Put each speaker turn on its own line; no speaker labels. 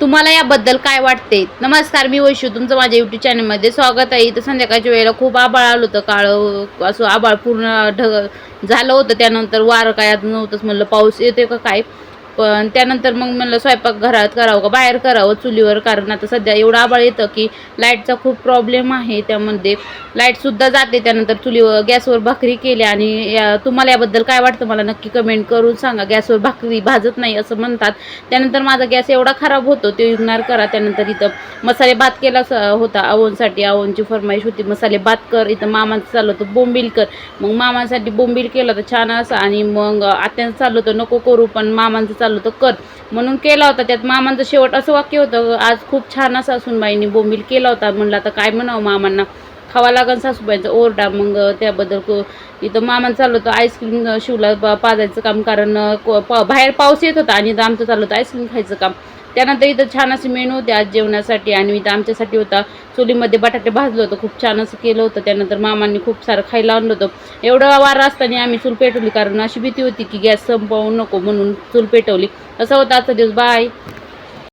तुम्हाला याबद्दल काय वाटते? नमस्कार, मी वैशू, तुमचं माझ्या यूट्यूब चॅनलमध्ये स्वागत आहे. इथं संध्याकाळच्या वेळेला खूप आभाळ आलं होतं, काळं असं आभाळ पूर्ण झालं होतं. त्यानंतर वारं काय आता नव्हतंच. म्हणलं पाऊस येते का काय, पण त्यानंतर मग म्हणलं स्वयंपाक घरात करावं का बाहेर करावं चुलीवर, कारण आता सध्या एवढं आभाळ येतं की लाईटचा खूप प्रॉब्लेम आहे. त्यामध्ये लाईटसुद्धा जाते. त्यानंतर चुलीवर गॅसवर भाकरी केल्या. आणि तुम्हाला याबद्दल काय वाटतं मला नक्की कमेंट करून सांगा. गॅसवर भाकरी भाजत नाही असं म्हणतात. त्यानंतर माझा गॅस एवढा खराब होतो तो इग्नोर करा. त्यानंतर इथं मसाले भात केला होता आवनसाठी. आवनची फरमाईश होती मसाले भात कर. इथं मामांचं चाललं होतं बोंबील कर. मग मामांसाठी बोंबील केलं तर छान असं, आणि मग आत्यांचं चाललं होतं नको करू, पण मामांचं चाललं होतं कर, म्हणून केला होता. त्यात मामांचं शेवट असं वाक्य होतं, आज खूप छान असं असून बाईंनी बोंबील केला होता. म्हणलं आता काय म्हणावं, मामांना खावा लागन सासूबाईंचा ओरडा. मग त्याबद्दल इथं मामांचं चाललं होतं आईस्क्रीम शिवला पाजायचं काम, कारण बाहेर पाऊस येत होता आणि इथं आमचं चाललं होतं आईस्क्रीम खायचं काम. त्यानंतर इथं छान असे मेनू होते आज जेवणासाठी, आणि इथं आमच्यासाठी होता चुलीमध्ये बटाटे भाजलं होतं, खूप छान असं केलं होतं. त्यानंतर मामांनी खूप सारं खायला आणलं होतं. एवढं वारं असताना आम्ही चूल पेटवली, कारण अशी भीती होती की गॅस संपवू नको, म्हणून चूल पेटवली. असा होता आजचा दिवस. बाय.